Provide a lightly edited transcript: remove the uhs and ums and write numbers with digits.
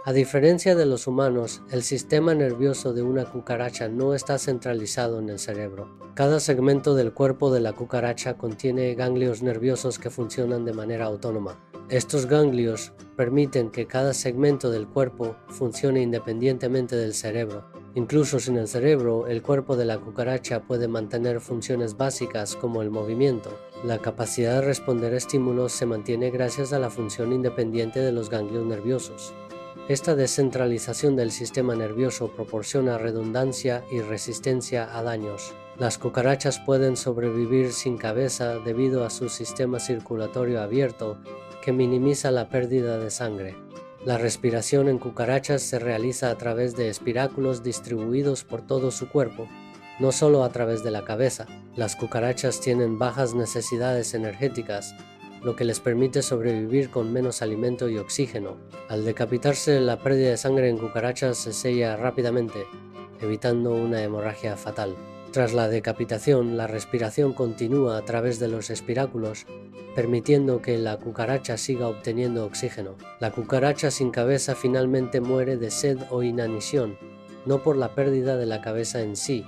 A diferencia de los humanos, el sistema nervioso de una cucaracha no está centralizado en el cerebro. Cada segmento del cuerpo de la cucaracha contiene ganglios nerviosos que funcionan de manera autónoma. Estos ganglios permiten que cada segmento del cuerpo funcione independientemente del cerebro. Incluso sin el cerebro, el cuerpo de la cucaracha puede mantener funciones básicas como el movimiento. La capacidad de responder a estímulos se mantiene gracias a la función independiente de los ganglios nerviosos. Esta descentralización del sistema nervioso proporciona redundancia y resistencia a daños. Las cucarachas pueden sobrevivir sin cabeza debido a su sistema circulatorio abierto que minimiza la pérdida de sangre. La respiración en cucarachas se realiza a través de espiráculos distribuidos por todo su cuerpo, no solo a través de la cabeza. Las cucarachas tienen bajas necesidades energéticas, lo que les permite sobrevivir con menos alimento y oxígeno. Al decapitarse, la pérdida de sangre en cucarachas se sella rápidamente, evitando una hemorragia fatal. Tras la decapitación, la respiración continúa a través de los espiráculos, permitiendo que la cucaracha siga obteniendo oxígeno. La cucaracha sin cabeza finalmente muere de sed o inanición, no por la pérdida de la cabeza en sí,